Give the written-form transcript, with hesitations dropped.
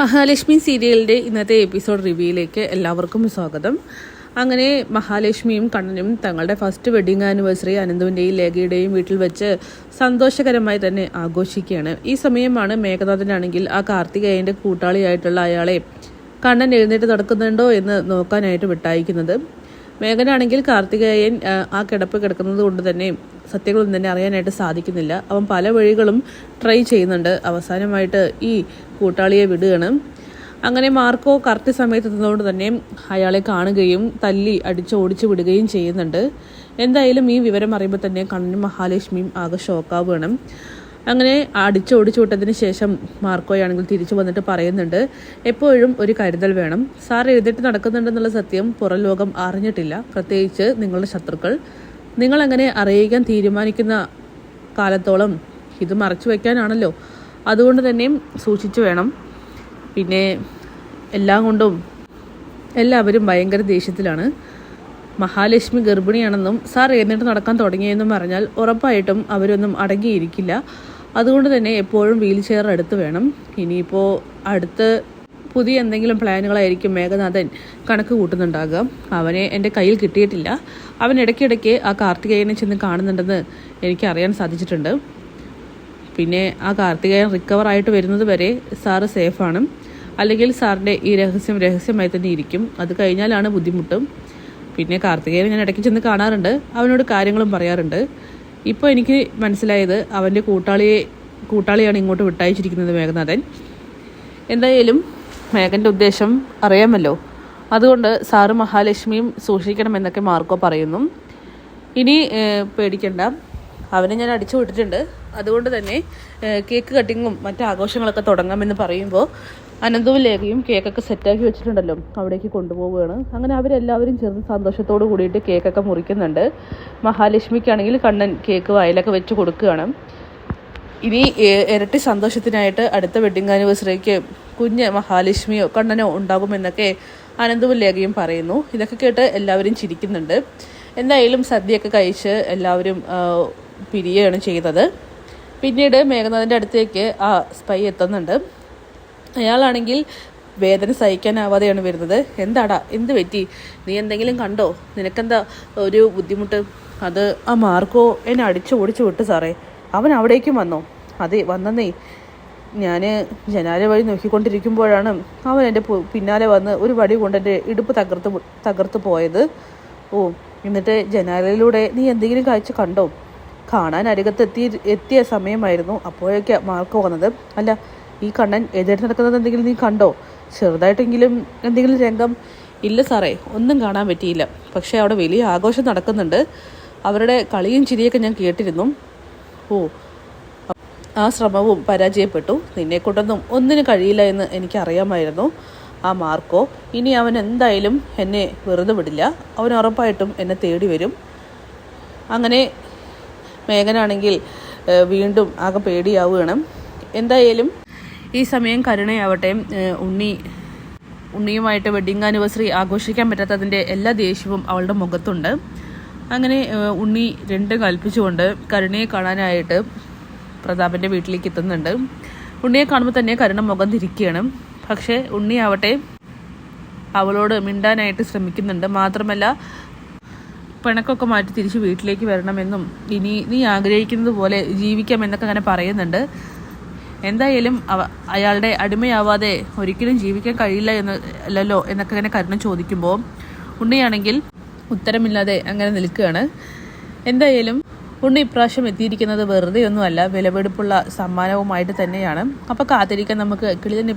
മഹാലക്ഷ്മി സീരിയലിന്റെ ഇന്നത്തെ എപ്പിസോഡ് റിവ്യൂയിലേക്ക് എല്ലാവർക്കും സ്വാഗതം. അങ്ങനെ മഹാലക്ഷ്മിയും കണ്ണനും തങ്ങളുടെ ഫസ്റ്റ് വെഡിങ് ആനിവേഴ്സറി അനന്തുവിന്റെയും ലേഖയുടെയും വീട്ടിൽ വെച്ച് സന്തോഷകരമായി തന്നെ ആഘോഷിക്കുകയാണ്. ഈ സമയമാണ് മേഘനാഥനാണെങ്കിൽ ആ കാർത്തികേയന്റെ കൂട്ടാളിയായിട്ടുള്ള അയാളെ കണ്ണൻ എഴുന്നേറ്റ് നടക്കുന്നുണ്ടോ എന്ന് നോക്കാനായിട്ട് വിട്ടയക്കുന്നത്. മേഘനാണെങ്കിൽ കാർത്തികേയൻ ആ കിടപ്പ് കിടക്കുന്നത് കൊണ്ട് തന്നെ സത്യങ്ങളൊന്നും തന്നെ അറിയാനായിട്ട് സാധിക്കുന്നില്ല. അവൻ പല വഴികളും ട്രൈ ചെയ്യുന്നുണ്ട്. അവസാനമായിട്ട് ഈ കൂട്ടാളിയെ വിടുകയാണ്. അങ്ങനെ മാർക്കോ കറക്റ്റ് സമയത്ത് എത്തുന്നതുകൊണ്ട് തന്നെ അയാളെ കാണുകയും തല്ലി ഓടിച്ചു വിടുകയും ചെയ്യുന്നുണ്ട്. എന്തായാലും ഈ വിവരം അറിയുമ്പോൾ തന്നെ കണ്ണനും മഹാലക്ഷ്മിയും ആകെ ഷോക്കാവുകയാണ്. അങ്ങനെ ഓടിച്ചു വിട്ടതിന് ശേഷം മാർക്കോയാണെങ്കിൽ തിരിച്ചു വന്നിട്ട് പറയുന്നുണ്ട്, എപ്പോഴും ഒരു കരുതൽ വേണം. സാർ എഴുതിട്ട് നടക്കുന്നുണ്ടെന്നുള്ള സത്യം പുറം ലോകം അറിഞ്ഞിട്ടില്ല, പ്രത്യേകിച്ച് നിങ്ങളുടെ ശത്രുക്കൾ. നിങ്ങളങ്ങനെ അറിയിക്കാൻ തീരുമാനിക്കുന്ന കാലത്തോളം ഇത് മറച്ചു വയ്ക്കാനാണല്ലോ. അതുകൊണ്ട് തന്നെ സൂക്ഷിച്ചു വേണം. പിന്നെ എല്ലാം കൊണ്ടും എല്ലാവരും ഭയങ്കര ദേഷ്യത്തിലാണ്. മഹാലക്ഷ്മി ഗർഭിണിയാണെന്നും സാർ എഴുന്നേറ്റ് നടക്കാൻ തുടങ്ങിയെന്നും പറഞ്ഞാൽ ഉറപ്പായിട്ടും അവരൊന്നും അടങ്ങിയിരിക്കില്ല. അതുകൊണ്ട് തന്നെ എപ്പോഴും വീൽ ചെയർ അടുത്ത് വേണം. ഇനിയിപ്പോൾ അടുത്ത് പുതിയ എന്തെങ്കിലും പ്ലാനുകളായിരിക്കും മേഘനാഥൻ കണക്ക് കൂട്ടുന്നുണ്ടാകുക. അവനെ എൻ്റെ കയ്യിൽ കിട്ടിയിട്ടില്ല. അവൻ ഇടയ്ക്കിടയ്ക്ക് ആ കാർത്തികേയനെ ചെന്ന് കാണുന്നുണ്ടെന്ന് എനിക്കറിയാൻ സാധിച്ചിട്ടുണ്ട്. പിന്നെ ആ കാർത്തികേയൻ റിക്കവർ ആയിട്ട് വരുന്നത് വരെ സാറ് സേഫാണ്. അല്ലെങ്കിൽ സാറിൻ്റെ ഈ രഹസ്യമായി തന്നെ ഇരിക്കും. അത് കഴിഞ്ഞാലാണ് ബുദ്ധിമുട്ടും. പിന്നെ കാർത്തികേയനെ ഞാൻ ഇടയ്ക്ക് ചെന്ന് കാണാറുണ്ട്, അവനോട് കാര്യങ്ങളും പറയാറുണ്ട്. ഇപ്പോൾ എനിക്ക് മനസ്സിലായത് അവൻ്റെ കൂട്ടാളിയാണ് ഇങ്ങോട്ട് വിട്ടയച്ചിരിക്കുന്നത് മേഘനാഥൻ. എന്തായാലും മേഘൻ്റെ ഉദ്ദേശം അറിയാമല്ലോ. അതുകൊണ്ട് സാറ് മഹാലക്ഷ്മിയും സൂക്ഷിക്കണമെന്നൊക്കെ മാർക്കോ പറയുന്നു. ഇനി പേടിക്കണ്ട, അവനെ ഞാൻ അടിച്ചു വിട്ടിട്ടുണ്ട്. അതുകൊണ്ട് തന്നെ കേക്ക് കട്ടിങ്ങും മറ്റു ആഘോഷങ്ങളൊക്കെ തുടങ്ങാമെന്ന് പറയുമ്പോൾ അനന്തവും ലേഖയും കേക്കൊക്കെ സെറ്റാക്കി വെച്ചിട്ടുണ്ടല്ലോ, അവിടേക്ക് കൊണ്ടുപോവുകയാണ്. അങ്ങനെ അവരെല്ലാവരും ചേർന്ന് സന്തോഷത്തോട് കൂടിയിട്ട് കേക്കൊക്കെ മുറിക്കുന്നുണ്ട്. മഹാലക്ഷ്മിക്കാണെങ്കിൽ കണ്ണൻ കേക്ക് വായിലൊക്കെ വെച്ച് കൊടുക്കുകയാണ്. ഇനി ഇരട്ടി സന്തോഷത്തിനായിട്ട് അടുത്ത വെഡിങ് ആനിവേഴ്സറിക്ക് കുഞ്ഞ് മഹാലക്ഷ്മിയോ കണ്ണനോ ഉണ്ടാകുമെന്നൊക്കെ അനന്തവും ലേഖയും പറയുന്നു. ഇതൊക്കെ കേട്ട് എല്ലാവരും ചിരിക്കുന്നുണ്ട്. എന്തായാലും സദ്യയൊക്കെ കഴിച്ച് എല്ലാവരും പിരിയുകയാണ് ചെയ്തത്. പിന്നീട് മേഘനാഥൻ്റെ അടുത്തേക്ക് ആ സ്പൈ എത്തുന്നുണ്ട്. അയാളാണെങ്കിൽ വേദന സഹിക്കാനാവാതെയാണ് വരുന്നത്. എന്താടാ, എന്ത് പറ്റി? നീ എന്തെങ്കിലും കണ്ടോ? നിനക്കെന്താ ഒരു ബുദ്ധിമുട്ട്? അത് ആ മാർക്കോ എന്നെ ഓടിച്ചു വിട്ടു സാറേ. അവൻ അവിടേക്കും വന്നോ? അതെ വന്നേ. ഞാൻ ജനാല വഴി നോക്കിക്കൊണ്ടിരിക്കുമ്പോഴാണ് അവൻ എൻ്റെ പിന്നാലെ വന്ന് ഒരു വടി കൊണ്ട് എൻ്റെ ഇടുപ്പ് തകർത്ത് പോയത്. ഓ, എന്നിട്ട് ജനാലയിലൂടെ നീ എന്തെങ്കിലും കാഴ്ച കണ്ടോ? കാണാൻ അരികത്ത് എത്തിയ സമയമായിരുന്നു അപ്പോഴേക്ക് മാർക്കോ വന്നത്. അല്ല, ഈ കണ്ണൻ എതിർത്ത് നടക്കുന്നത് എന്തെങ്കിലും നീ കണ്ടോ? ചെറുതായിട്ടെങ്കിലും എന്തെങ്കിലും രംഗം? ഇല്ല സാറേ, ഒന്നും കാണാൻ പറ്റിയില്ല. പക്ഷേ അവിടെ വലിയ ആഘോഷം നടക്കുന്നുണ്ട്. അവരുടെ കളിയും ചിരിയൊക്കെ ഞാൻ കേട്ടിരുന്നു. ഓ, ആ ശ്രമവും പരാജയപ്പെട്ടു. നിന്നെക്കൊണ്ടൊന്നും ഒന്നിനും കഴിയില്ല എന്ന് എനിക്കറിയാമായിരുന്നു. ആ മാർക്കോ ഇനി അവൻ എന്തായാലും എന്നെ വെറുതെ വിടില്ല. അവൻ ഉറപ്പായിട്ടും എന്നെ തേടി വരും. അങ്ങനെ മേഘനാണെങ്കിൽ വീണ്ടും ആകെ പേടിയാവുകയാണ്. എന്തായാലും ഈ സമയം കരുണയാവട്ടെ ഉണ്ണിയുമായിട്ട് വെഡിങ് ആനിവേഴ്സറി ആഘോഷിക്കാൻ പറ്റാത്തതിൻ്റെ എല്ലാ ദേഷ്യവും അവളുടെ മുഖത്തുണ്ട്. അങ്ങനെ ഉണ്ണി രണ്ടും കൽപ്പിച്ചുകൊണ്ട് കരുണയെ കാണാനായിട്ട് പ്രതാപൻ്റെ വീട്ടിലേക്ക് എത്തുന്നുണ്ട്. ഉണ്ണിയെ കാണുമ്പോൾ തന്നെ കരുണ മുഖം തിരിക്കുകയാണ്. പക്ഷേ ഉണ്ണിയാവട്ടെ അവളോട് മിണ്ടാനായിട്ട് ശ്രമിക്കുന്നുണ്ട്. മാത്രമല്ല പിണക്കൊക്കെ മാറ്റി തിരിച്ച് വീട്ടിലേക്ക് വരണമെന്നും ഇനി നീ ആഗ്രഹിക്കുന്നത് പോലെ ജീവിക്കാമെന്നൊക്കെ അങ്ങനെ പറയുന്നുണ്ട്. എന്തായാലും അയാളുടെ അടിമയാവാതെ ഒരിക്കലും ജീവിക്കാൻ കഴിയില്ല അല്ലല്ലോ എന്നൊക്കെ അങ്ങനെ കരുണ ചോദിക്കുമ്പോൾ ഉണ്ണിയാണെങ്കിൽ ഉത്തരമില്ലാതെ അങ്ങനെ നിൽക്കുകയാണ്. എന്തായാലും ഉണ്ണി ഇപ്രാവശ്യം എത്തിയിരിക്കുന്നത് വെറുതെ ഒന്നുമല്ല, വിലപിടിപ്പുള്ള സമ്മാനവുമായിട്ട് തന്നെയാണ്. അപ്പോൾ കാത്തിരിക്കാൻ നമുക്ക് കിളിതന്നെ.